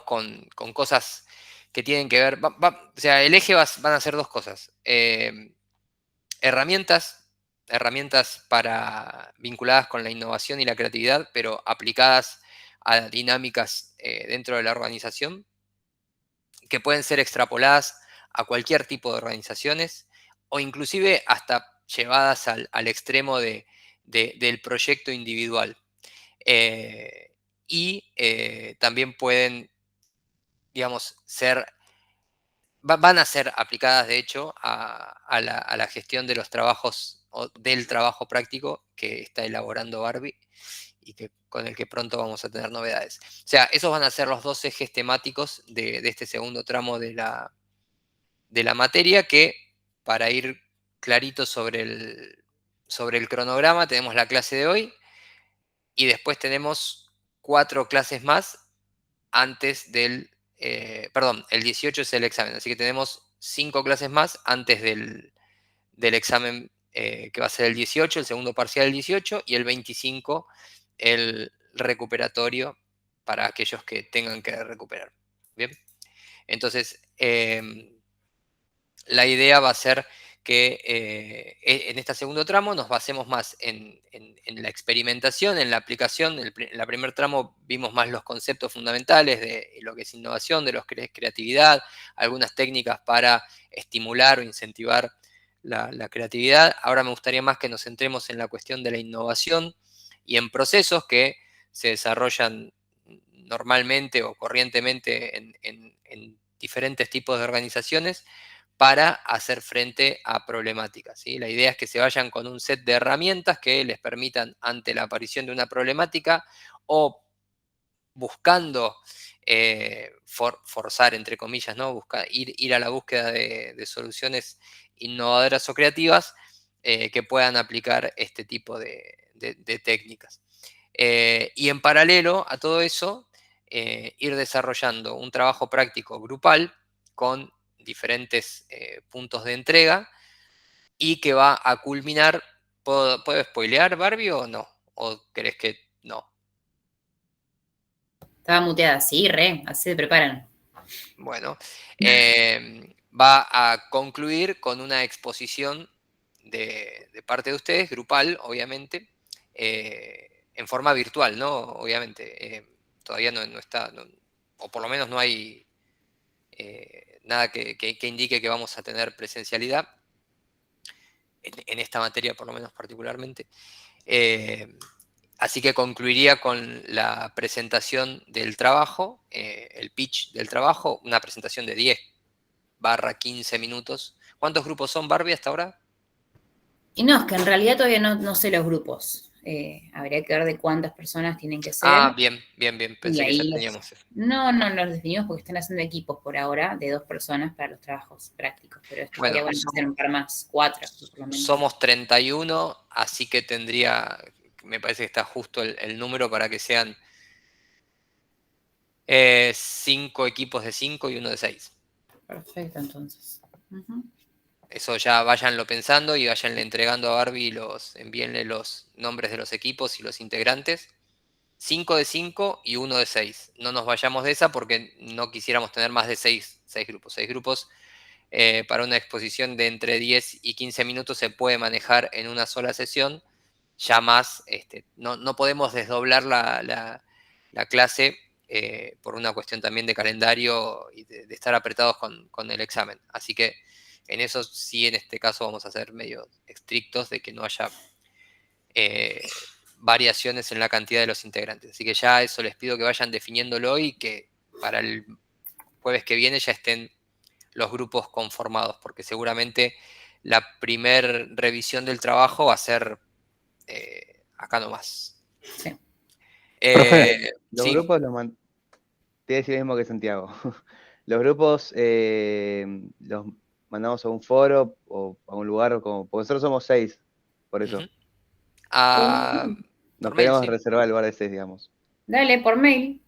vamos con cosas que tienen que ver, o sea, el eje van a ser dos cosas. Herramientas vinculadas con la innovación y la creatividad, pero aplicadas a dinámicas dentro de la organización, que pueden ser extrapoladas a cualquier tipo de organizaciones o inclusive hasta llevadas al extremo del proyecto individual. También pueden, digamos, van a ser aplicadas, de hecho, a la gestión de los trabajos o del trabajo práctico que está elaborando Barbie y con el que pronto vamos a tener novedades. O sea, esos van a ser los dos ejes temáticos de este segundo tramo de la materia, que para ir clarito sobre el cronograma, tenemos la clase de hoy y después tenemos 4 clases más antes perdón, el 18 es el examen, así que tenemos 5 clases más antes del examen que va a ser el 18, el segundo parcial el 18 y el 25 el recuperatorio para aquellos que tengan que recuperar. Bien, entonces la idea va a ser que en este segundo tramo nos basemos más en la experimentación, en la aplicación. En la primer tramo vimos más los conceptos fundamentales de lo que es innovación, de lo que es creatividad, algunas técnicas para estimular o incentivar la creatividad. Ahora me gustaría más que nos centremos en la cuestión de la innovación y en procesos que se desarrollan normalmente o corrientemente en diferentes tipos de organizaciones para hacer frente a problemáticas, ¿sí? La idea es que se vayan con un set de herramientas que les permitan, ante la aparición de una problemática o buscando forzar, entre comillas, ¿no? Ir a la búsqueda de soluciones innovadoras o creativas, que puedan aplicar este tipo de técnicas. Y en paralelo a todo eso, ir desarrollando un trabajo práctico grupal con diferentes puntos de entrega y que va a culminar. ¿Puedo spoilear, Barbie, o no? ¿O crees que no? Estaba muteada, sí, así se preparan. Bueno, va a concluir con una exposición de parte de ustedes, grupal, obviamente, en forma virtual, ¿no? Obviamente, todavía no está, o por lo menos no hay nada que indique que vamos a tener presencialidad, en esta materia por lo menos particularmente. Así que concluiría con la presentación del trabajo, el pitch del trabajo, una presentación de 10/15 minutos. ¿Cuántos grupos son, Barbie, hasta ahora? Y no, es que en realidad todavía no sé los grupos. Habría que ver de cuántas personas tienen que ser. Bien, bien, bien. Y Pensé que ya ahí teníamos eso. no los definimos porque están haciendo equipos por ahora de 2 personas para los trabajos prácticos, pero Bueno, estaría bueno hacer un par más, 4 por lo menos. somos 31, así que me parece que está justo el número para que sean 5 equipos de 5 y uno de 6. Perfecto, entonces. Uh-huh. Eso ya váyanlo pensando y váyanle entregando a Barbie, envíenle los nombres de los equipos y los integrantes. 5 de 5 y 1 de 6. No nos vayamos de esa porque no quisiéramos tener más de 6 grupos. 6 grupos para una exposición de entre 10 y 15 minutos se puede manejar en una sola sesión. Ya más, no podemos desdoblar la clase por una cuestión también de calendario y de estar apretados con el examen. Así que en eso sí, en este caso vamos a ser medio estrictos de que no haya variaciones en la cantidad de los integrantes. Así que ya eso les pido que vayan definiéndolo y que para el jueves que viene ya estén los grupos conformados, porque seguramente la primer revisión del trabajo va a ser acá nomás. Sí. Profe, los Sí. grupos te voy a decir lo mismo que Santiago. Los grupos los mandamos a un foro o a un lugar, porque nosotros somos 6, por eso. Por Nos mail, queremos sí. reservar el lugar de 6, digamos. Dale, por mail.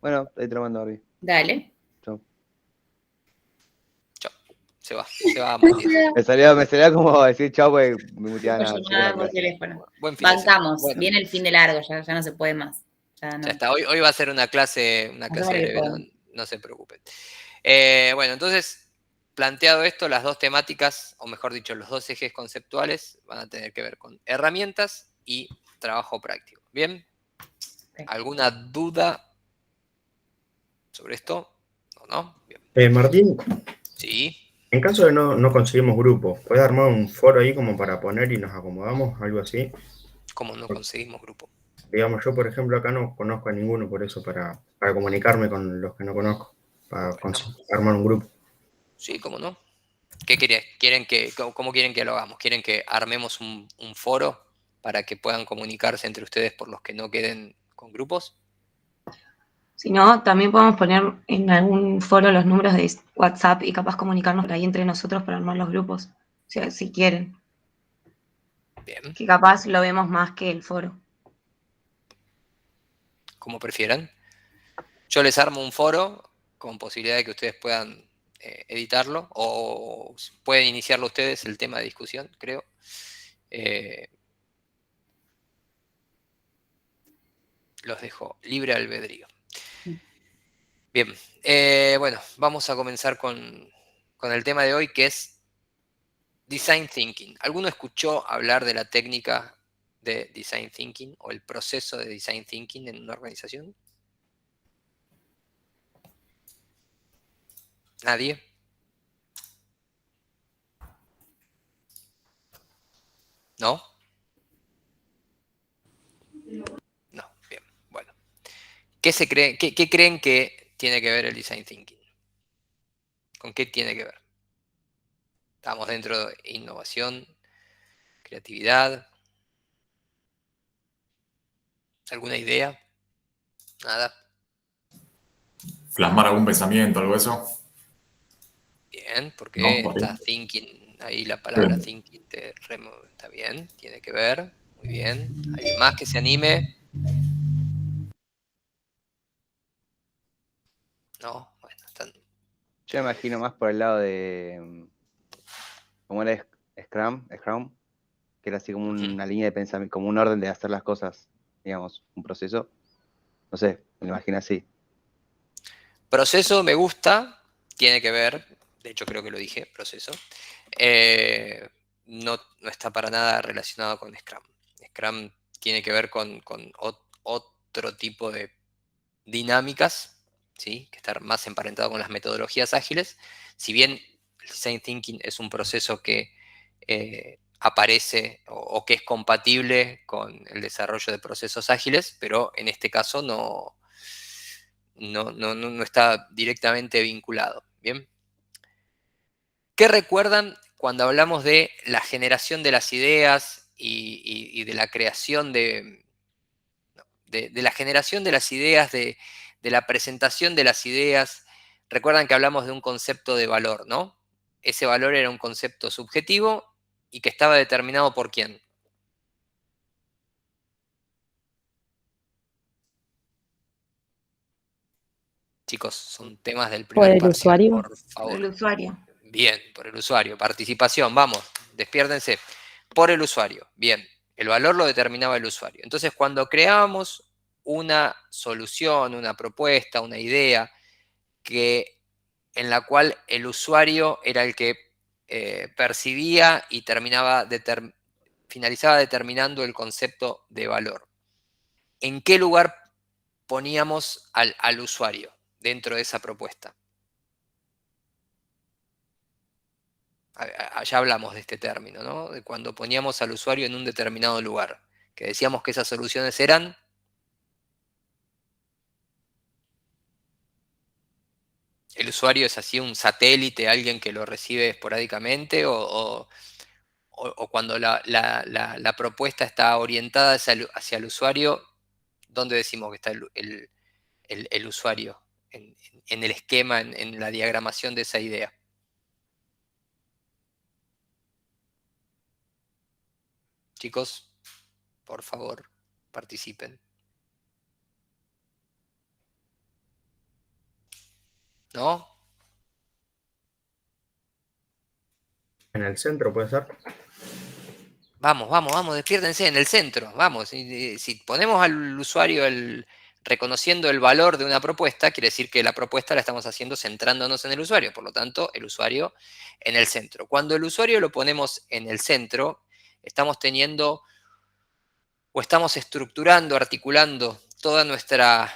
Bueno, ahí te lo mando, Barbie. Dale. Chau. Chao. Se va a morir. Me salió como decir chau, porque me muteaban Por a seguir la llamada, por clase. teléfono. Buen fin de semana. Bancamos. Bueno, Viene el fin de largo, ya no se puede más. Ya no. ya está. Hoy va a ser una clase Hacemos lo que breve. podemos. no se preocupen. Bueno, entonces, planteado esto, las dos temáticas, o mejor dicho, los dos ejes conceptuales van a tener que ver con herramientas y trabajo práctico. ¿Bien? ¿Alguna duda sobre esto? ¿No? Bien. Martín, Sí. en caso de no conseguimos grupo, ¿puedes armar un foro ahí como para poner y nos acomodamos? Algo así. ¿Cómo no conseguimos grupo? Digamos, yo por ejemplo acá no conozco a ninguno, por eso para comunicarme con los que no conozco, para Bueno, armar un grupo. sí, ¿cómo no? ¿Qué cómo quieren que lo hagamos? ¿Quieren que armemos un foro para que puedan comunicarse entre ustedes por los que no queden con grupos? Si no, también podemos poner en algún foro los números de WhatsApp y capaz comunicarnos por ahí entre nosotros para armar los grupos, si quieren. Bien, Que capaz lo vemos más que el foro. como prefieran. Yo les armo un foro con posibilidad de que ustedes puedan editarlo o pueden iniciarlo ustedes el tema de discusión, creo. Los dejo libre albedrío. Bien, bueno, vamos a comenzar con el tema de hoy, que es Design Thinking. ¿Alguno escuchó hablar de la técnica de Design Thinking o el proceso de Design Thinking en una organización? ¿Nadie? ¿No? No, bien, bueno. ¿Qué creen que tiene que ver el Design Thinking? ¿Con qué tiene que ver? Estamos dentro de innovación, creatividad. ¿Alguna idea? Nada. Plasmar algún pensamiento, algo de eso. Bien, porque No, por está ahí. thinking, ahí la palabra Sí. thinking está bien, tiene que ver, muy bien. ¿Alguien más que se anime? No, bueno, están. Yo me imagino más por el lado de, ¿cómo era Scrum, que era así como una línea de pensamiento, como un orden de hacer las cosas, digamos, un proceso. No sé, me lo imagino así. Proceso me gusta, tiene que ver, de hecho creo que lo dije, proceso. No está para nada relacionado con Scrum. Scrum tiene que ver con otro tipo de dinámicas, ¿sí? Que está más emparentado con las metodologías ágiles. Si bien el Design Thinking es un proceso que aparece o que es compatible con el desarrollo de procesos ágiles, pero en este caso no está directamente vinculado. ¿Bien? ¿Qué recuerdan cuando hablamos de la generación de las ideas y de la creación de la generación de las ideas, de la presentación de las ideas? Recuerdan que hablamos de un concepto de valor, ¿no? Ese valor era un concepto subjetivo y que estaba determinado por quién. Chicos, son temas del ¿Por primer el parcial, usuario? por Por el favor. usuario. Bien, por el usuario. Participación, vamos, despiérdense. Por el usuario. Bien, el valor lo determinaba el usuario. Entonces, cuando creábamos una solución, una propuesta, una idea, en la cual el usuario era el que percibía y finalizaba determinando el concepto de valor. ¿En qué lugar poníamos al usuario dentro de esa propuesta? Ya hablamos de este término, ¿no? De cuando poníamos al usuario en un determinado lugar, que decíamos que esas soluciones eran. ¿El usuario es así un satélite, alguien que lo recibe esporádicamente? ¿O cuando la propuesta está orientada hacia el usuario, dónde decimos que está el usuario en el esquema, en la diagramación de esa idea? Chicos, por favor, participen. ¿No? ¿En el centro puede ser? Vamos, despiértense en el centro, vamos. Si ponemos al usuario reconociendo el valor de una propuesta, quiere decir que la propuesta la estamos haciendo centrándonos en el usuario, por lo tanto, el usuario en el centro. Cuando el usuario lo ponemos en el centro, estamos teniendo o estamos estructurando, articulando toda nuestra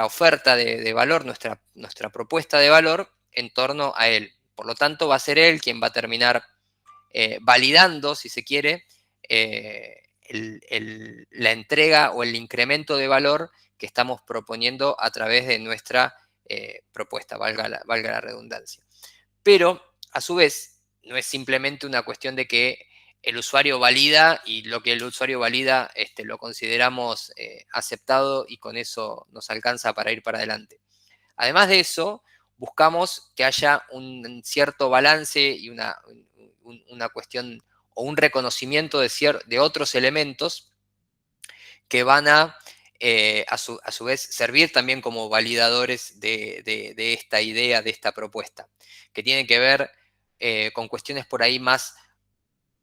oferta de valor, nuestra propuesta de valor en torno a él. Por lo tanto, va a ser él quien va a terminar validando, si se quiere, la entrega o el incremento de valor que estamos proponiendo a través de nuestra propuesta, valga la redundancia. Pero, a su vez, no es simplemente una cuestión de que el usuario valida y lo que el usuario valida lo consideramos aceptado y con eso nos alcanza para ir para adelante. Además de eso, buscamos que haya un cierto balance y una cuestión o un reconocimiento de otros elementos que van a su vez servir también como validadores de esta idea, de esta propuesta, que tienen que ver con cuestiones por ahí más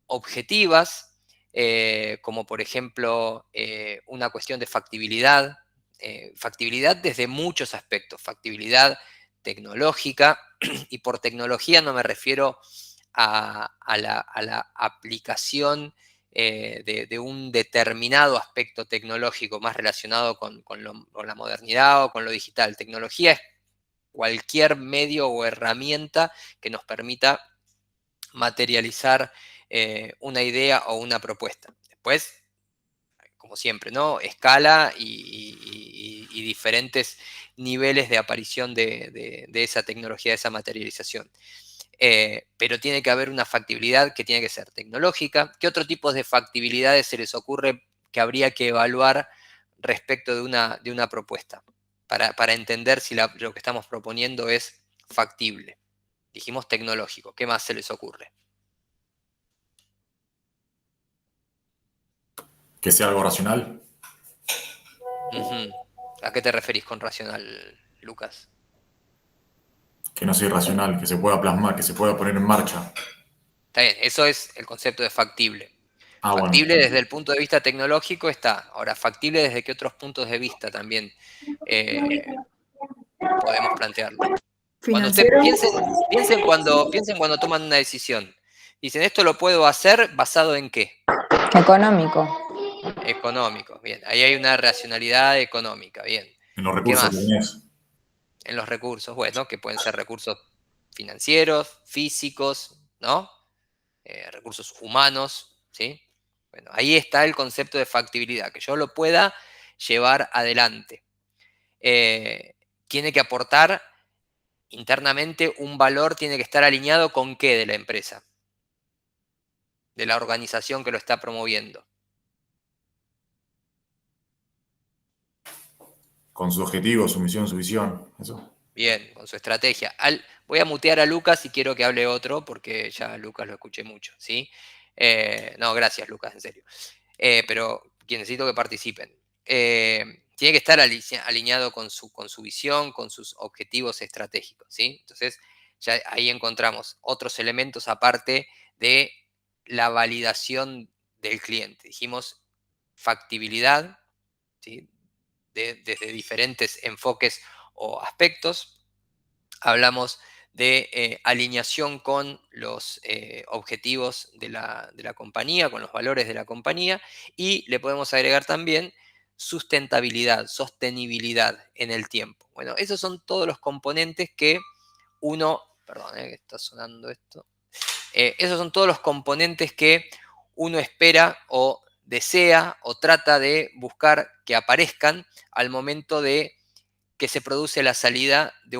objetivas, como por ejemplo una cuestión de factibilidad, factibilidad desde muchos aspectos, factibilidad tecnológica, y por tecnología no me refiero a la aplicación de un determinado aspecto tecnológico más relacionado con la modernidad o con lo digital. Tecnología es cualquier medio o herramienta que nos permita materializar una idea o una propuesta. Después, como siempre, ¿no? Escala y diferentes niveles de aparición de esa tecnología, de esa materialización. Pero tiene que haber una factibilidad que tiene que ser tecnológica. ¿Qué otro tipo de factibilidades se les ocurre que habría que evaluar respecto de una propuesta? Para entender si lo que estamos proponiendo es factible. Dijimos tecnológico. ¿Qué más se les ocurre? Que sea algo racional. ¿A qué te referís con racional, Lucas? Que no sea irracional, que se pueda plasmar, que se pueda poner en marcha. Está bien, eso es el concepto de factible. Ah, Factible bueno. desde el punto de vista tecnológico está. Ahora, factible desde qué otros puntos de vista también podemos plantearlo. Cuando ustedes ¿Financiero? piensen cuando toman una decisión. Dicen, ¿esto lo puedo hacer basado en qué? Económico. Económico, bien. Ahí hay una racionalidad económica, bien. En los ¿Qué recursos que más? tenés. En los recursos, bueno, que pueden ser recursos financieros, físicos, ¿no? Recursos humanos, ¿sí? Bueno, ahí está el concepto de factibilidad, que yo lo pueda llevar adelante. Tiene que aportar internamente un valor, tiene que estar alineado con qué de la empresa, de la organización que lo está promoviendo. Con sus objetivos, su misión, su visión. Eso. Bien, con su estrategia. Voy a mutear a Lucas y quiero que hable otro, porque ya a Lucas lo escuché mucho, ¿sí? No, gracias, Lucas, en serio. Pero necesito que participen. Tiene que estar alineado con su visión, con sus objetivos estratégicos, ¿sí? Entonces, ya ahí encontramos otros elementos aparte de la validación del cliente. Dijimos factibilidad, ¿sí? Desde diferentes enfoques o aspectos. Hablamos de alineación con los objetivos de la compañía, con los valores de la compañía, y le podemos agregar también sustentabilidad, sostenibilidad en el tiempo. Bueno, esos son todos los componentes que perdón, que está sonando esto. Esos son todos los componentes que uno espera o desea o trata de buscar que aparezcan al momento de que se produce la salida de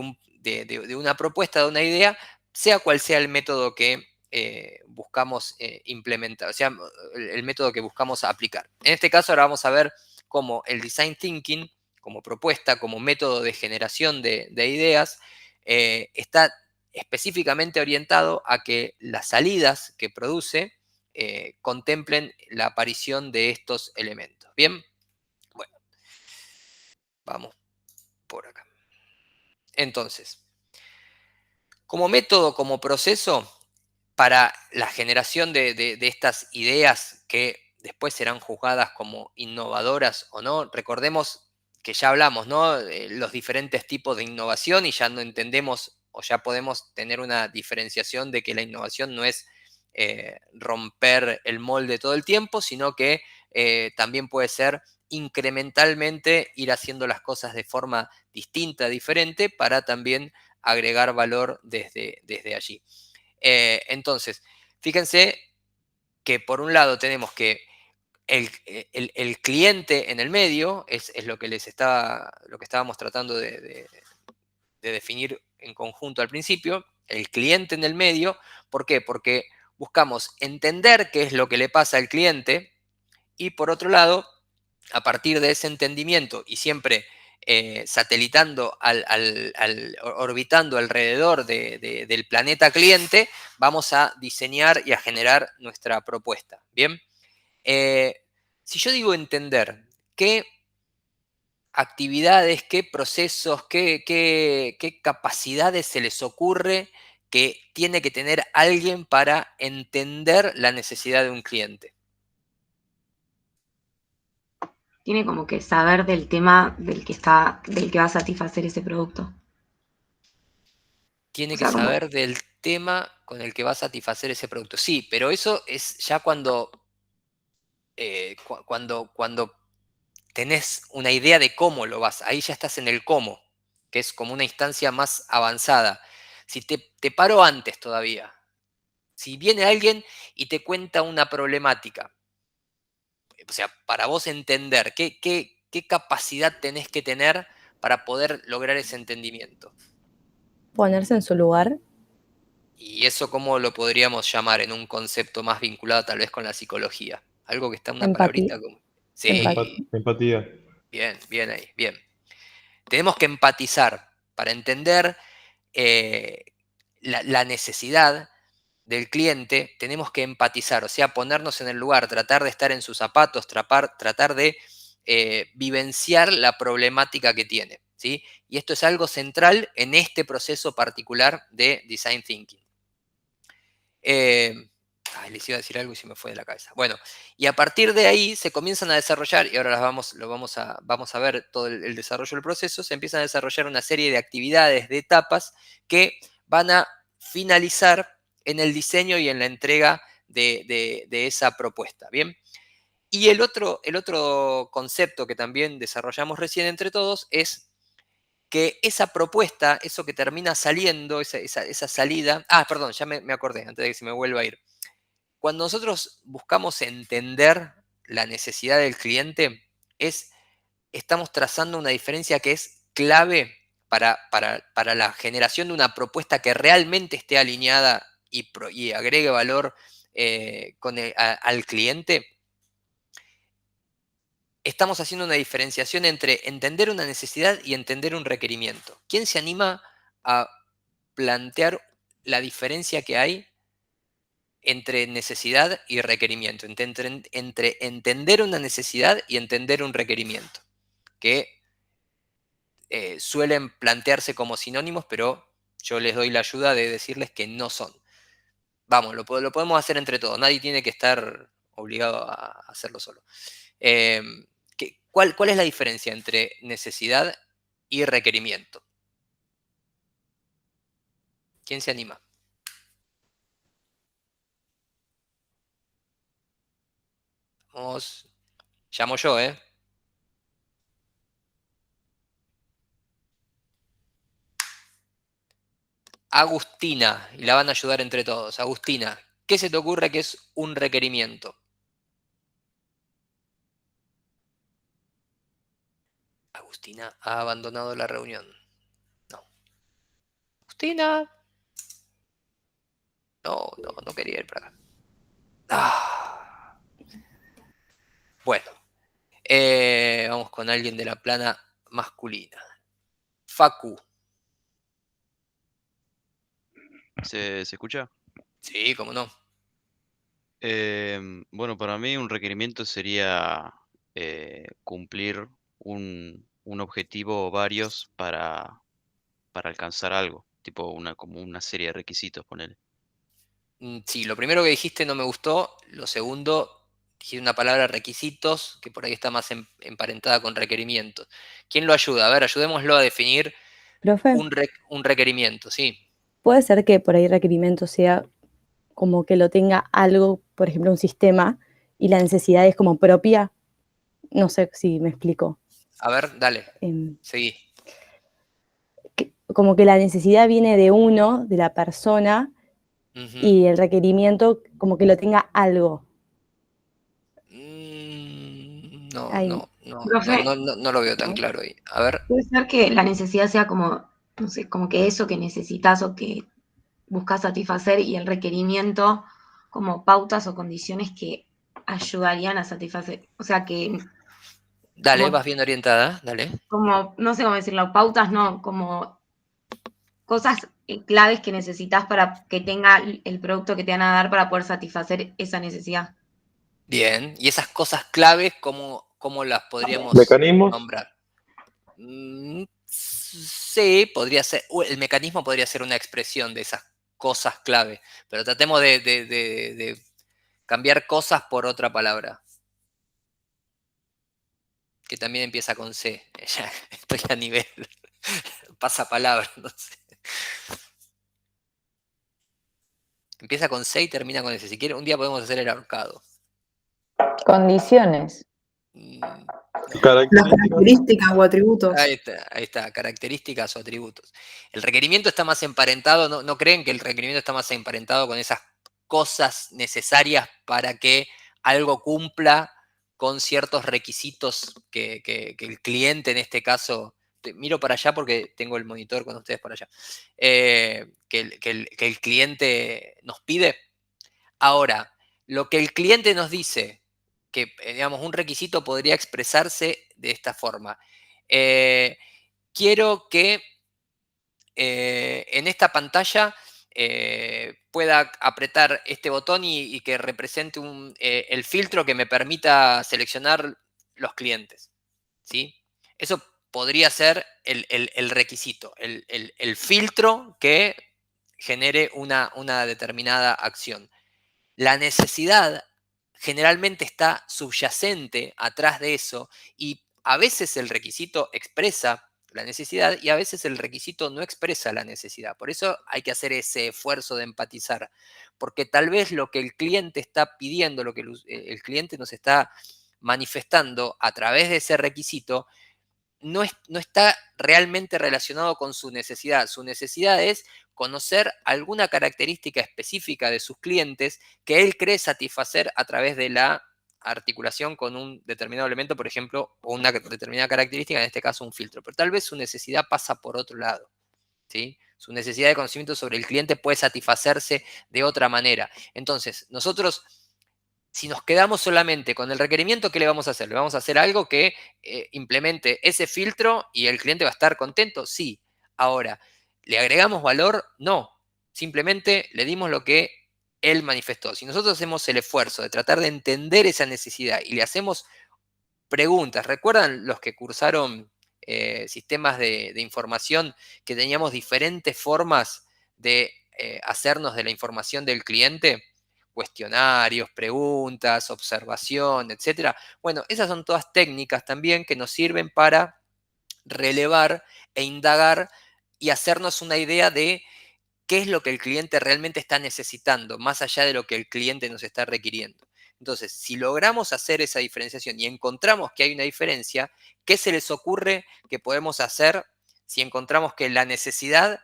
una propuesta, de una idea, sea cual sea el método que buscamos implementar, o sea, el método que buscamos aplicar. En este caso ahora vamos a ver cómo el design thinking, como propuesta, como método de generación de ideas, está específicamente orientado a que las salidas que produce contemplen la aparición de estos elementos. ¿Bien? Bueno, vamos por acá. Entonces, como método, como proceso, para la generación de estas ideas que después serán juzgadas como innovadoras o no, recordemos que ya hablamos, ¿no? Los diferentes tipos de innovación y ya no entendemos o ya podemos tener una diferenciación de que la innovación no es romper el molde todo el tiempo, sino que también puede ser incrementalmente ir haciendo las cosas de forma distinta, diferente, para también agregar valor desde allí. Entonces, fíjense que por un lado tenemos que el cliente en el medio es lo que lo que estábamos tratando de definir en conjunto al principio, el cliente en el medio. ¿Por qué? Porque buscamos entender qué es lo que le pasa al cliente y por otro lado, a partir de ese entendimiento y siempre satelitando, orbitando alrededor del planeta cliente, vamos a diseñar y a generar nuestra propuesta. ¿Bien? Si yo digo entender, ¿qué actividades, qué procesos, qué capacidades se les ocurre que tiene que tener alguien para entender la necesidad de un cliente? Tiene como que saber del tema del que va a satisfacer ese producto. Tiene O que sea, como, saber del tema con el que va a satisfacer ese producto. Sí, pero eso es ya cuando tenés una idea de cómo lo vas, ahí ya estás en el cómo, que es como una instancia más avanzada. Si te paro antes todavía, si viene alguien y te cuenta una problemática, o sea, para vos entender, ¿qué capacidad tenés que tener para poder lograr ese entendimiento? Ponerse en su lugar. Y eso, ¿cómo lo podríamos llamar en un concepto más vinculado tal vez con la psicología? Algo que está en una Empatía. palabrita como... Sí, Empatía. bien, bien ahí, bien. Tenemos que empatizar para entender la necesidad del cliente, tenemos que empatizar, o sea, ponernos en el lugar, tratar de estar en sus zapatos, tratar de vivenciar la problemática que tiene, ¿sí? Y esto es algo central en este proceso particular de Design Thinking. Les iba a decir algo y se me fue de la cabeza. Bueno, y a partir de ahí se comienzan a desarrollar, y ahora vamos a ver todo el desarrollo del proceso, se empiezan a desarrollar una serie de actividades, de etapas que van a finalizar en el diseño y en la entrega de esa propuesta. ¿Bien? Y el otro concepto que también desarrollamos recién entre todos es que esa propuesta, eso que termina saliendo, esa salida... Perdón, ya me acordé, antes de que se me vuelva a ir. Cuando nosotros buscamos entender la necesidad del cliente, estamos trazando una diferencia que es clave para la generación de una propuesta que realmente esté alineada y agregue valor al cliente. Estamos haciendo una diferenciación entre entender una necesidad y entender un requerimiento. ¿Quién se anima a plantear la diferencia que hay entre necesidad y requerimiento, entre entender una necesidad y entender un requerimiento, que suelen plantearse como sinónimos, pero yo les doy la ayuda de decirles que no son? Vamos, lo podemos hacer entre todos, nadie tiene que estar obligado a hacerlo solo. ¿Cuál es la diferencia entre necesidad y requerimiento? ¿Quién se anima? Vamos, llamo yo, ¿eh? Agustina, y la van a ayudar entre todos. Agustina, ¿qué se te ocurre que es un requerimiento? Agustina ha abandonado la reunión. No. Agustina. No quería ir para acá. Bueno, vamos con alguien de la plana masculina. Facu. ¿Se escucha? Sí, cómo no. Bueno, para mí un requerimiento sería cumplir un objetivo o varios para alcanzar algo, tipo como una serie de requisitos, ponele. Sí, lo primero que dijiste no me gustó. Lo segundo Dijiste una palabra requisitos, que por ahí está más emparentada con requerimientos. ¿Quién lo ayuda? A ver, ayudémoslo a definir Profe, un requerimiento, sí. puede ser que por ahí requerimiento sea como que lo tenga algo, por ejemplo, un sistema, y la necesidad es como propia. No sé si me explico. A ver, dale, Em, seguí. Como que la necesidad viene de uno, de la persona, Ujú. y el requerimiento como que lo tenga algo. No, Ahí. no, no, no, Profe, no, no lo veo tan ¿no? claro ahí. A ver, puede ser que la necesidad sea como, no sé, como que eso que necesitas o que buscas satisfacer y el requerimiento como pautas o condiciones que ayudarían a satisfacer. O sea, que dale, como, vas bien orientada, dale. como no sé cómo decirlo, pautas no, como cosas claves que necesitas para que tenga el producto que te van a dar para poder satisfacer esa necesidad. Bien, y esas cosas claves, ¿cómo las podríamos Mecanismos. nombrar? Sí, podría ser, el mecanismo podría ser una expresión de esas cosas clave, pero tratemos de cambiar cosas por otra palabra, que también empieza con C. Ya estoy a nivel, pasa palabra, no sé. Empieza con C y termina con S. Si quiere, un día podemos hacer el ahorcado. Condiciones. No. Las Características. características o atributos. Ahí está, características o atributos. El requerimiento está más emparentado, ¿no creen que el requerimiento está más emparentado con esas cosas necesarias para que algo cumpla con ciertos requisitos que el cliente en este caso, miro para allá porque tengo el monitor con ustedes por allá, que el cliente nos pide? Ahora, lo que el cliente nos dice, que digamos un requisito podría expresarse de esta forma. Quiero que en esta pantalla pueda apretar este botón y que represente el filtro que me permita seleccionar los clientes, ¿sí? Eso podría ser el requisito, el filtro que genere una determinada acción. La necesidad generalmente está subyacente atrás de eso y a veces el requisito expresa la necesidad y a veces el requisito no expresa la necesidad. Por eso hay que hacer ese esfuerzo de empatizar, porque tal vez lo que el cliente está pidiendo, lo que el cliente nos está manifestando a través de ese requisito, no está realmente relacionado con su necesidad. Su necesidad es conocer alguna característica específica de sus clientes que él cree satisfacer a través de la articulación con un determinado elemento, por ejemplo, o una determinada característica, en este caso un filtro. Pero tal vez su necesidad pasa por otro lado, ¿sí? Su necesidad de conocimiento sobre el cliente puede satisfacerse de otra manera. Entonces, nosotros, si nos quedamos solamente con el requerimiento, ¿qué le vamos a hacer? ¿Le vamos a hacer algo que implemente ese filtro y el cliente va a estar contento? Sí. Ahora, ¿le agregamos valor? No. Simplemente le dimos lo que él manifestó. Si nosotros hacemos el esfuerzo de tratar de entender esa necesidad y le hacemos preguntas, ¿recuerdan los que cursaron sistemas de información que teníamos diferentes formas de hacernos de la información del cliente? Cuestionarios, preguntas, observación, etcétera. Bueno, esas son todas técnicas también que nos sirven para relevar e indagar y hacernos una idea de qué es lo que el cliente realmente está necesitando, más allá de lo que el cliente nos está requiriendo. Entonces, si logramos hacer esa diferenciación y encontramos que hay una diferencia, ¿qué se les ocurre que podemos hacer si encontramos que la necesidad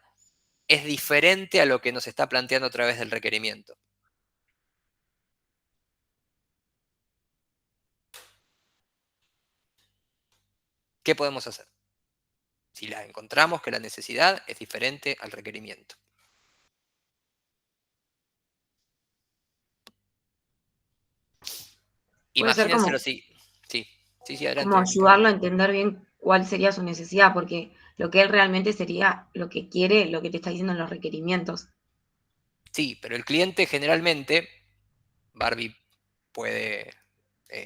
es diferente a lo que nos está planteando a través del requerimiento? ¿Qué podemos hacer? Si la encontramos que la necesidad es diferente al requerimiento. Puede ser Imagínense lo siguiente. Sí, sí, como adelante. ayudarlo a entender bien cuál sería su necesidad, porque lo que él realmente sería lo que quiere, lo que te está diciendo en los requerimientos. Sí, pero el cliente generalmente, Barbie puede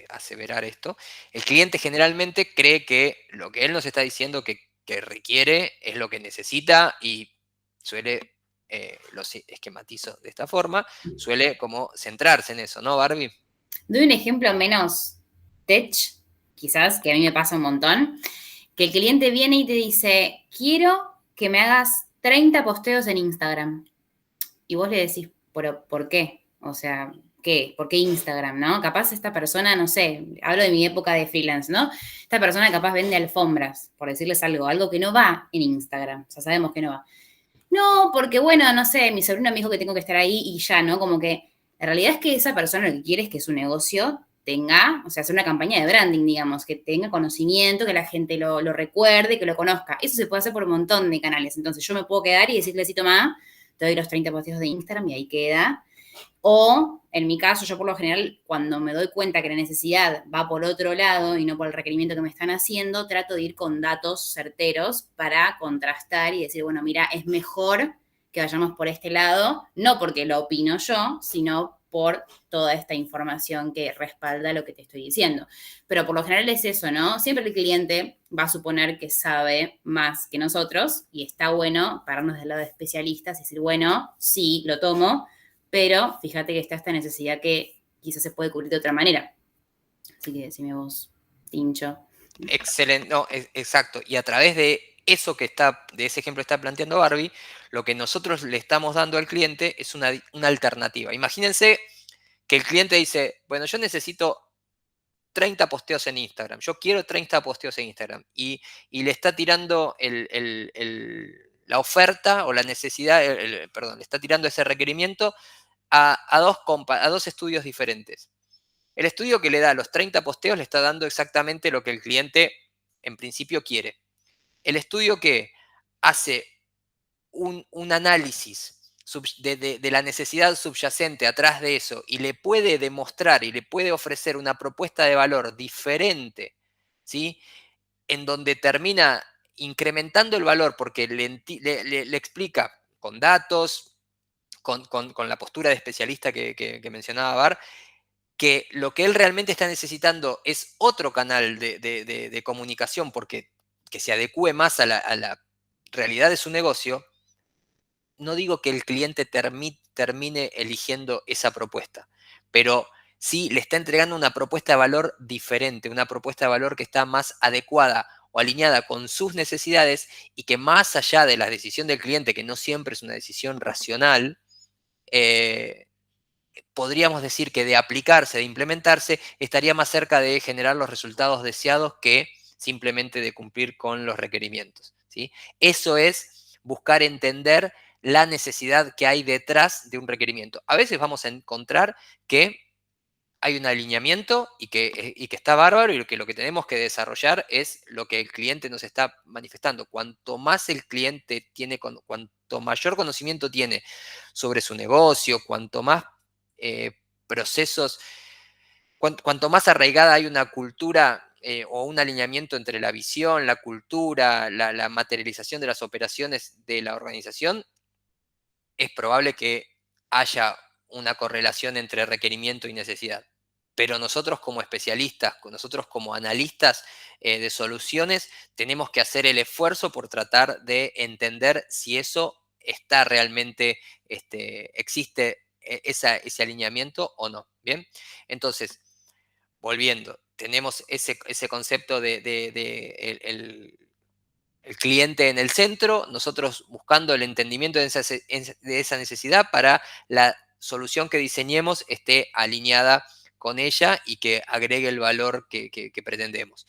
aseverar esto, el cliente generalmente cree que lo que él nos está diciendo que requiere es lo que necesita y suele, lo esquematizo de esta forma, suele como centrarse en eso, ¿no, Barbie? Doy un ejemplo menos tech, quizás, que a mí me pasa un montón, que el cliente viene y te dice, quiero que me hagas 30 posteos en Instagram. Y vos le decís, ¿pero por qué? O sea, ¿qué? ¿Por qué Instagram, no? Capaz esta persona, no sé, hablo de mi época de freelance, ¿no? Esta persona capaz vende alfombras, por decirles algo que no va en Instagram. O sea, sabemos que no va. No, porque bueno, no sé, mi sobrino me dijo que tengo que estar ahí y ya, ¿no? Como que la realidad es que esa persona lo que quiere es que su negocio tenga, o sea, hacer una campaña de branding, digamos, que tenga conocimiento, que la gente lo recuerde, que lo conozca. Eso se puede hacer por un montón de canales. Entonces yo me puedo quedar y decirle, sí, toma, te doy los 30 posteos de Instagram y ahí queda. O, en mi caso, yo por lo general, cuando me doy cuenta que la necesidad va por otro lado y no por el requerimiento que me están haciendo, trato de ir con datos certeros para contrastar y decir, bueno, mira, es mejor que vayamos por este lado, no porque lo opino yo, sino por toda esta información que respalda lo que te estoy diciendo. Pero por lo general es eso, ¿no? Siempre el cliente va a suponer que sabe más que nosotros y está bueno pararnos del lado de especialistas y decir, bueno, sí, lo tomo, pero fíjate que está esta necesidad que quizás se puede cubrir de otra manera. Así que decime vos, Tincho. Excelente, no, exacto. Y a través de eso de ese ejemplo que está planteando Barbie, lo que nosotros le estamos dando al cliente es una alternativa. Imagínense que el cliente dice, bueno, yo necesito 30 posteos en Instagram, yo quiero 30 posteos en Instagram, y le está tirando la oferta o la necesidad, perdón, le está tirando ese requerimiento a dos estudios diferentes. El estudio que le da los 30 posteos le está dando exactamente lo que el cliente en principio quiere. El estudio que hace un análisis de la necesidad subyacente atrás de eso y le puede demostrar y le puede ofrecer una propuesta de valor diferente, ¿sí? En donde termina incrementando el valor porque le explica con datos, con la postura de especialista que mencionaba Bar, que lo que él realmente está necesitando es otro canal de comunicación porque que se adecue más a la realidad de su negocio. No digo que el cliente termine eligiendo esa propuesta, pero sí le está entregando una propuesta de valor diferente, una propuesta de valor que está más adecuada o alineada con sus necesidades y que más allá de la decisión del cliente, que no siempre es una decisión racional, podríamos decir que de aplicarse, de implementarse, estaría más cerca de generar los resultados deseados que simplemente de cumplir con los requerimientos, ¿sí? Eso es buscar entender la necesidad que hay detrás de un requerimiento. A veces vamos a encontrar que hay un alineamiento y que está bárbaro y que lo que tenemos que desarrollar es lo que el cliente nos está manifestando. Cuanto más el cliente tiene, cuanto mayor conocimiento tiene sobre su negocio, cuanto más procesos, cuanto más arraigada hay una cultura o un alineamiento entre la visión, la cultura, la materialización de las operaciones de la organización, es probable que haya una correlación entre requerimiento y necesidad. Pero nosotros como especialistas, nosotros como analistas de soluciones, tenemos que hacer el esfuerzo por tratar de entender si eso está realmente, existe ese alineamiento o no. Bien, entonces, volviendo, tenemos ese concepto de el cliente en el centro, nosotros buscando el entendimiento de esa necesidad para la solución que diseñemos esté alineada con ella y que agregue el valor que pretendemos.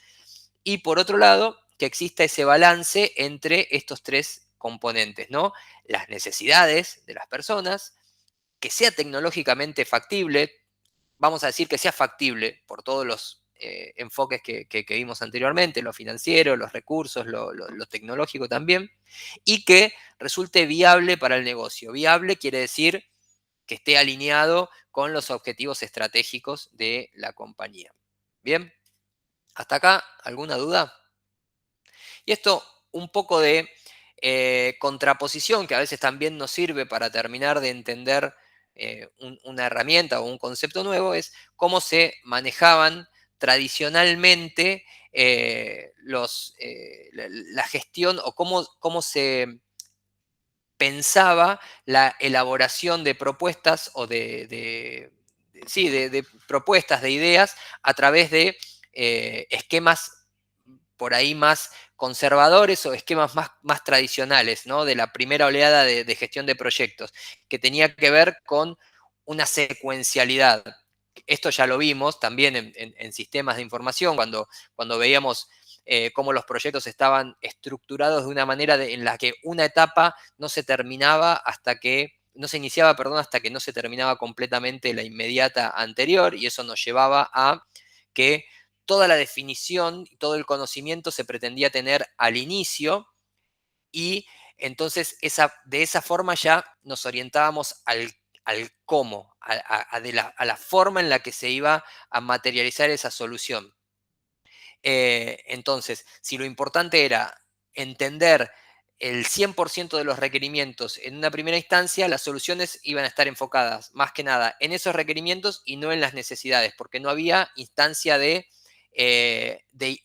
Y por otro lado, que exista ese balance entre estos tres componentes, ¿no? Las necesidades de las personas, que sea tecnológicamente factible, vamos a decir que sea factible por todos los enfoques que vimos anteriormente, lo financiero, los recursos, lo tecnológico también, y que resulte viable para el negocio. Viable quiere decir que esté alineado con los objetivos estratégicos de la compañía. Bien, hasta acá, ¿alguna duda? Y esto un poco de contraposición que a veces también nos sirve para terminar de entender una herramienta o un concepto nuevo es cómo se manejaban tradicionalmente la gestión o cómo se pensaba la elaboración de propuestas o de sí, de propuestas, de ideas, a través de esquemas por ahí más conservadores o esquemas más tradicionales, ¿no? De la primera oleada de gestión de proyectos, que tenía que ver con una secuencialidad. Esto ya lo vimos también en sistemas de información, cuando veíamos cómo los proyectos estaban estructurados de una manera en la que una etapa no se terminaba hasta que, no se iniciaba, perdón, hasta que no se terminaba completamente la inmediata anterior, y eso nos llevaba a que toda la definición y todo el conocimiento se pretendía tener al inicio, y entonces de esa forma ya nos orientábamos al cómo, a la forma en la que se iba a materializar esa solución. Entonces, si lo importante era entender el 100% de los requerimientos en una primera instancia, las soluciones iban a estar enfocadas más que nada en esos requerimientos y no en las necesidades, porque no había instancia de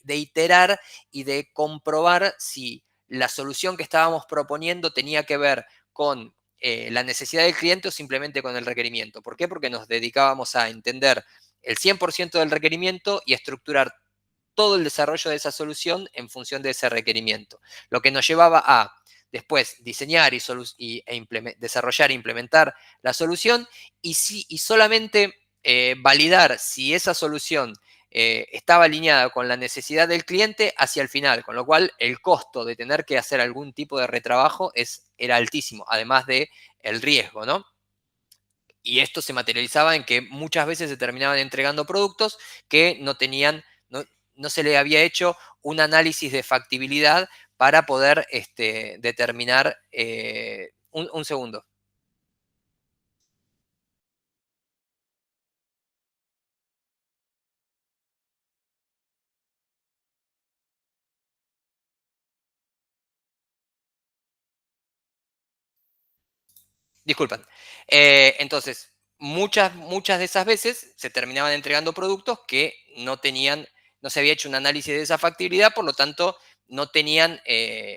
iterar y de comprobar si la solución que estábamos proponiendo tenía que ver con la necesidad del cliente o simplemente con el requerimiento. ¿Por qué? Porque nos dedicábamos a entender el 100% del requerimiento y estructurar todo el desarrollo de esa solución en función de ese requerimiento. Lo que nos llevaba a después diseñar desarrollar e implementar la solución, y solamente validar si esa solución estaba alineada con la necesidad del cliente hacia el final, con lo cual el costo de tener que hacer algún tipo de retrabajo era altísimo, además de el riesgo, ¿no? Y esto se materializaba en que muchas veces se terminaban entregando productos que no se le había hecho un análisis de factibilidad para poder determinar. Un segundo. Disculpan. Entonces, muchas de esas veces se terminaban entregando productos que no se había hecho un análisis de esa factibilidad, por lo tanto, no tenían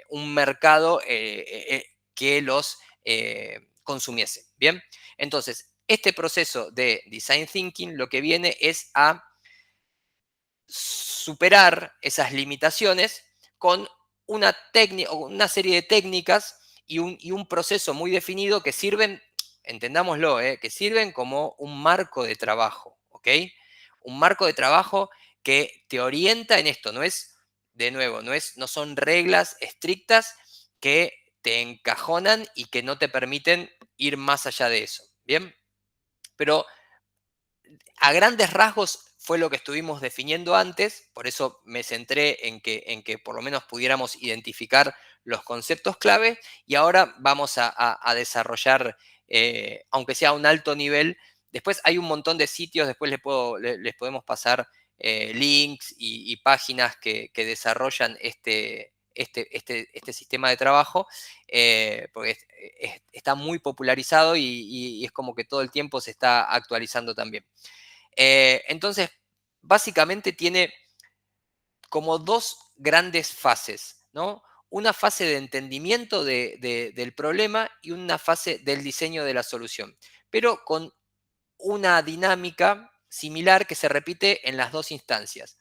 un mercado que los consumiese. Bien, entonces, este proceso de design thinking lo que viene es a superar esas limitaciones con una serie de técnicas y un proceso muy definido que sirven, entendámoslo, que sirven como un marco de trabajo, ¿ok? Un marco de trabajo que te orienta en esto, de nuevo, no son reglas estrictas que te encajonan y que no te permiten ir más allá de eso, ¿bien? Pero a grandes rasgos fue lo que estuvimos definiendo antes, por eso me centré en que por lo menos pudiéramos identificar los conceptos clave, y ahora vamos a desarrollar, aunque sea a un alto nivel. Después hay un montón de sitios, después les podemos pasar links y páginas que desarrollan este sistema de trabajo, porque está muy popularizado y es como que todo el tiempo se está actualizando también. Entonces, básicamente tiene como dos grandes fases, ¿no? Una fase de entendimiento del problema y una fase del diseño de la solución, pero con una dinámica similar que se repite en las dos instancias.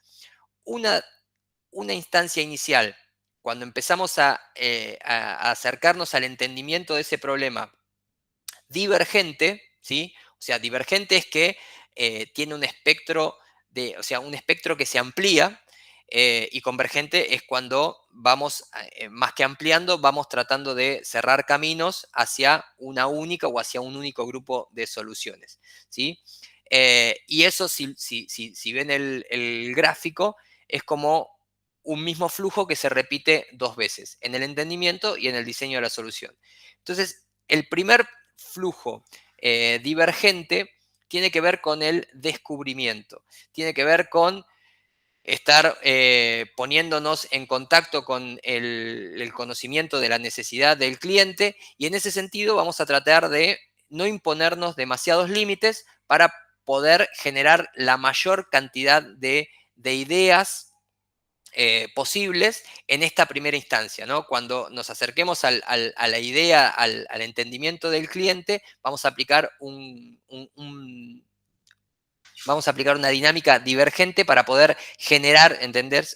Una instancia inicial, cuando empezamos a acercarnos al entendimiento de ese problema divergente, ¿sí? O sea, divergente es que tiene un espectro un espectro que se amplía, y convergente es cuando vamos, más que ampliando, vamos tratando de cerrar caminos hacia una única o hacia un único grupo de soluciones, ¿sí? Y eso, si ven el gráfico, es como un mismo flujo que se repite dos veces, en el entendimiento y en el diseño de la solución. Entonces, el primer flujo divergente tiene que ver con el descubrimiento, tiene que ver con estar poniéndonos en contacto con el conocimiento de la necesidad del cliente, y en ese sentido vamos a tratar de no imponernos demasiados límites para poder generar la mayor cantidad de ideas posibles en esta primera instancia, ¿no? Cuando nos acerquemos a la idea, al entendimiento del cliente, vamos a aplicar vamos a aplicar una dinámica divergente para poder generar, entender,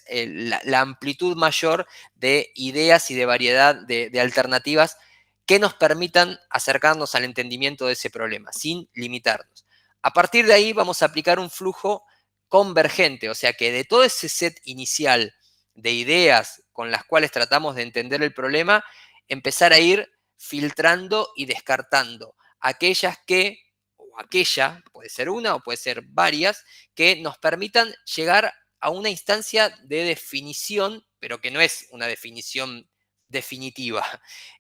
la amplitud mayor de ideas y de variedad de alternativas que nos permitan acercarnos al entendimiento de ese problema, sin limitarnos. A partir de ahí vamos a aplicar un flujo convergente, o sea que de todo ese set inicial de ideas con las cuales tratamos de entender el problema, empezar a ir filtrando y descartando aquellas que, o aquella, puede ser una o puede ser varias, que nos permitan llegar a una instancia de definición, pero que no es una definición definitiva,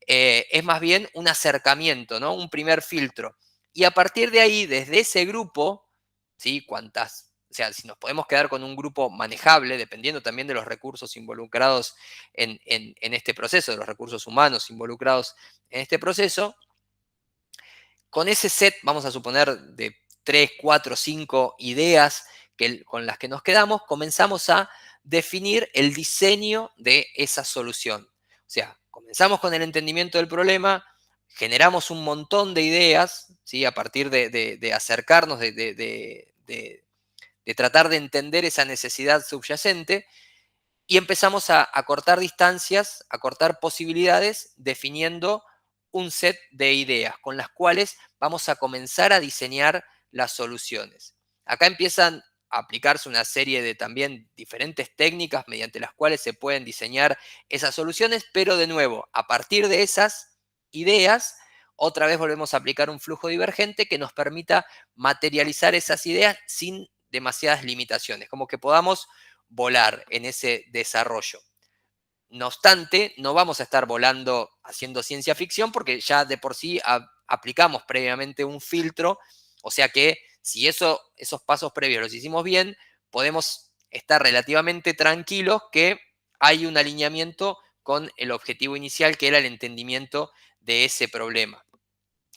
es más bien un acercamiento, ¿no? Un primer filtro. Y a partir de ahí, desde ese grupo, ¿sí? O sea, si nos podemos quedar con un grupo manejable, dependiendo también de los recursos involucrados en este proceso, de los recursos humanos involucrados en este proceso, con ese set, vamos a suponer, de 3, 4, 5 ideas con las que nos quedamos, comenzamos a definir el diseño de esa solución. O sea, comenzamos con el entendimiento del problema, generamos un montón de ideas, ¿sí? A partir de acercarnos, de tratar de entender esa necesidad subyacente, y empezamos a cortar distancias, a cortar posibilidades, definiendo un set de ideas con las cuales vamos a comenzar a diseñar las soluciones. Acá empiezan a aplicarse una serie de también diferentes técnicas mediante las cuales se pueden diseñar esas soluciones, pero de nuevo, a partir de esas ideas, otra vez volvemos a aplicar un flujo divergente que nos permita materializar esas ideas sin demasiadas limitaciones, como que podamos volar en ese desarrollo. No obstante, no vamos a estar volando haciendo ciencia ficción porque ya de por sí aplicamos previamente un filtro, o sea que si esos pasos previos los hicimos bien, podemos estar relativamente tranquilos que hay un alineamiento con el objetivo inicial, que era el entendimiento de ese problema,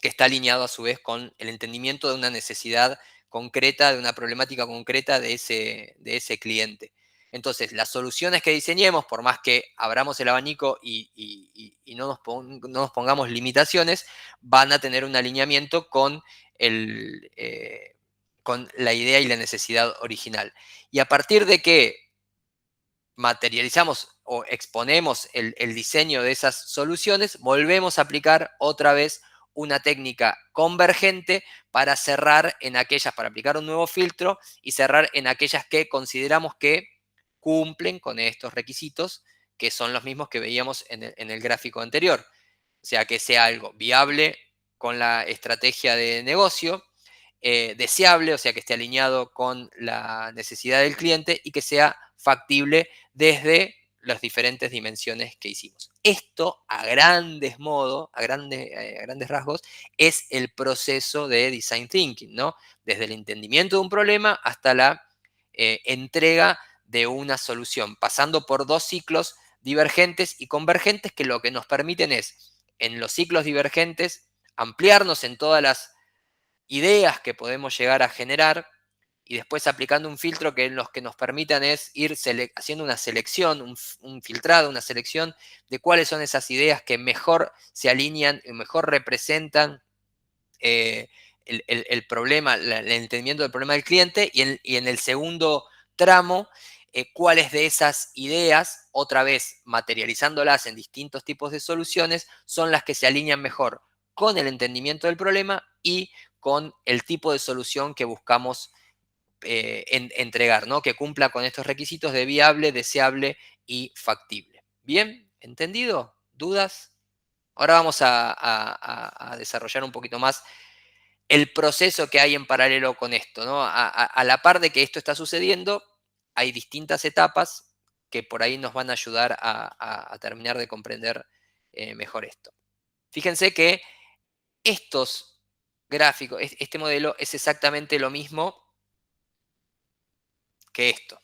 que está alineado a su vez con el entendimiento de una necesidad concreta, de una problemática concreta de ese cliente. Entonces, las soluciones que diseñemos, por más que abramos el abanico y no nos pongamos limitaciones, van a tener un alineamiento con la idea y la necesidad original. Y a partir de que materializamos o exponemos el diseño de esas soluciones, volvemos a aplicar otra vez una técnica convergente para cerrar en aquellas, para aplicar un nuevo filtro y cerrar en aquellas que consideramos que cumplen con estos requisitos, que son los mismos que veíamos en el gráfico anterior. O sea, que sea algo viable con la estrategia de negocio, deseable, o sea, que esté alineado con la necesidad del cliente y que sea factible desde las diferentes dimensiones que hicimos. Esto, a grandes rasgos, es el proceso de design thinking, ¿no? Desde el entendimiento de un problema hasta la entrega de una solución, pasando por dos ciclos divergentes y convergentes que lo que nos permiten es, en los ciclos divergentes, ampliarnos en todas las ideas que podemos llegar a generar y después aplicando un filtro que los que nos permitan es ir haciendo una selección, un filtrado, una selección de cuáles son esas ideas que mejor se alinean y mejor representan el problema, el entendimiento del problema del cliente, y en el segundo tramo, cuáles de esas ideas, otra vez materializándolas en distintos tipos de soluciones, son las que se alinean mejor con el entendimiento del problema y con el tipo de solución que buscamos entregar, ¿no? Que cumpla con estos requisitos de viable, deseable y factible. ¿Bien? ¿Entendido? ¿Dudas? Ahora vamos a desarrollar un poquito más el proceso que hay en paralelo con esto, ¿no? A la par de que esto está sucediendo, hay distintas etapas que por ahí nos van a ayudar a terminar de comprender mejor esto. Fíjense que estos gráficos, este modelo es exactamente lo mismo que esto.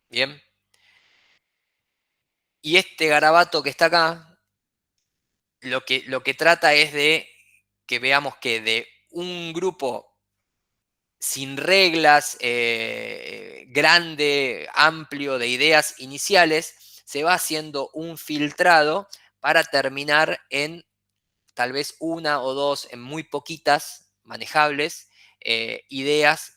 ¿Bien? Y este garabato que está acá, lo que trata es de que veamos que de un grupo sin reglas, grande, amplio de ideas iniciales, se va haciendo un filtrado para terminar en tal vez una o dos, en muy poquitas manejables ideas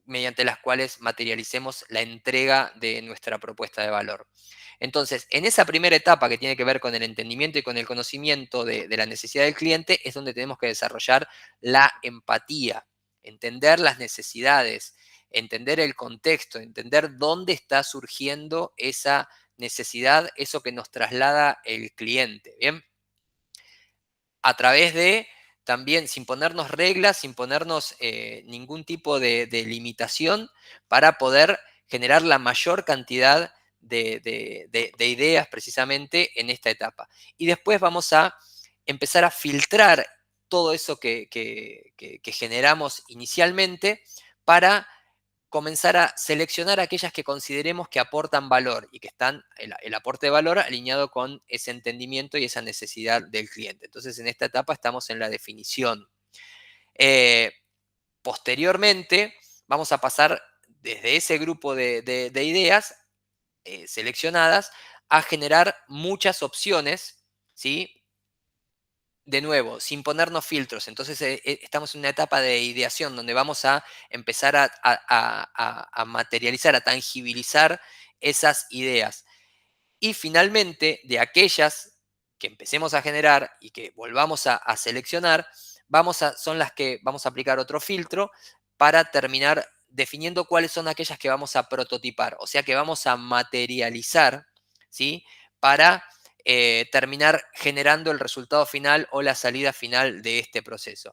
mediante las cuales materialicemos la entrega de nuestra propuesta de valor. Entonces, en esa primera etapa que tiene que ver con el entendimiento y con el conocimiento de la necesidad del cliente, es donde tenemos que desarrollar la empatía, entender las necesidades, entender el contexto, entender dónde está surgiendo esa necesidad, eso que nos traslada el cliente, ¿bien? A través de también, sin ponernos reglas, sin ponernos ningún tipo de limitación, para poder generar la mayor cantidad de ideas precisamente en esta etapa. Y después vamos a empezar a filtrar todo eso que generamos inicialmente para comenzar a seleccionar aquellas que consideremos que aportan valor y que están el aporte de valor alineado con ese entendimiento y esa necesidad del cliente. Entonces, en esta etapa estamos en la definición. Posteriormente, vamos a pasar desde ese grupo de ideas seleccionadas a generar muchas opciones, ¿sí? De nuevo, sin ponernos filtros. Entonces estamos en una etapa de ideación donde vamos a empezar a materializar, a tangibilizar esas ideas. Y finalmente, de aquellas que empecemos a generar y que volvamos a seleccionar, son las que vamos a aplicar otro filtro para terminar definiendo cuáles son aquellas que vamos a prototipar, o sea que vamos a materializar, ¿sí? Para terminar generando el resultado final o la salida final de este proceso.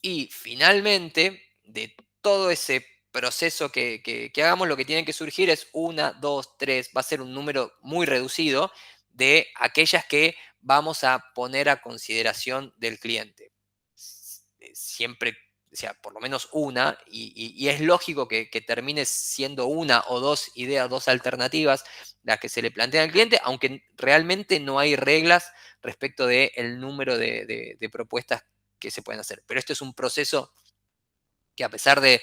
Y finalmente, de todo ese proceso que hagamos, lo que tiene que surgir es 1, 2, 3, va a ser un número muy reducido de aquellas que vamos a poner a consideración del cliente. Siempre, o sea, por lo menos una, y es lógico que termine siendo 1 o 2 ideas, 2 alternativas las que se le plantean al cliente, aunque realmente no hay reglas respecto del número de propuestas que se pueden hacer. Pero esto es un proceso que, a pesar de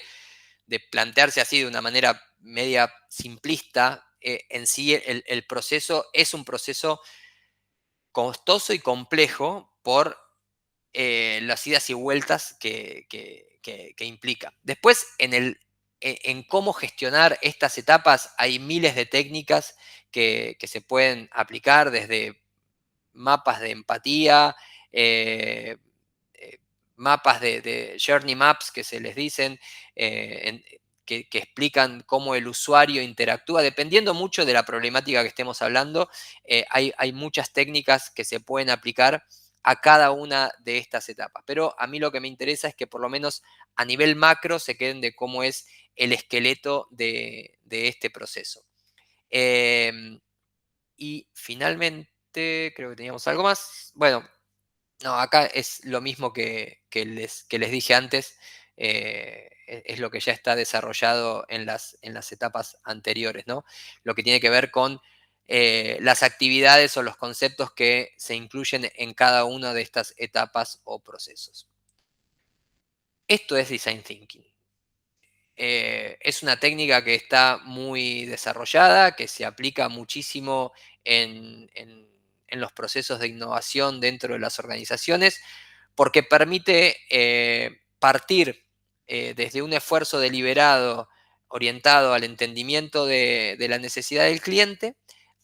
plantearse así de una manera media simplista, en sí el proceso es un proceso costoso y complejo por las idas y vueltas que implica. Después, en cómo gestionar estas etapas, hay miles de técnicas que se pueden aplicar, desde mapas de empatía, mapas de journey maps que se les dicen, que explican cómo el usuario interactúa, dependiendo mucho de la problemática que estemos hablando. Hay muchas técnicas que se pueden aplicar a cada una de estas etapas. Pero a mí lo que me interesa es que por lo menos a nivel macro se queden de cómo es el esqueleto de este proceso. Y finalmente, creo que teníamos algo más. Bueno, no, acá es lo mismo que les dije antes, es lo que ya está desarrollado en las etapas anteriores, ¿no? Lo que tiene que ver con las actividades o los conceptos que se incluyen en cada una de estas etapas o procesos. Esto es Design Thinking. Es una técnica que está muy desarrollada, que se aplica muchísimo en los procesos de innovación dentro de las organizaciones, porque permite partir desde un esfuerzo deliberado orientado al entendimiento de la necesidad del cliente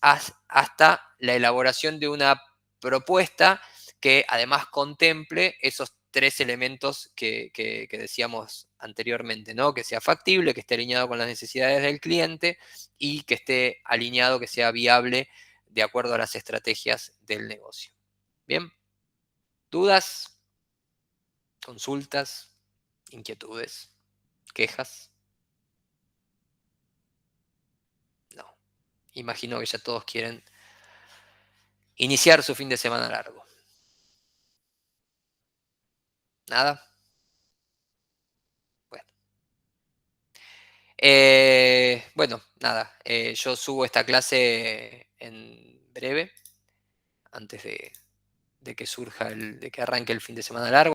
hasta la elaboración de una propuesta que además contemple esos 3 elementos que decíamos anteriormente, ¿no? Que sea factible, que esté alineado con las necesidades del cliente y que esté alineado, que sea viable de acuerdo a las estrategias del negocio. Bien, ¿dudas? ¿Consultas? ¿Inquietudes? ¿Quejas? No. Imagino que ya todos quieren iniciar su fin de semana largo. ¿Nada? Bueno. Bueno, nada. Yo subo esta clase en breve, antes de que surja de que arranque el fin de semana largo.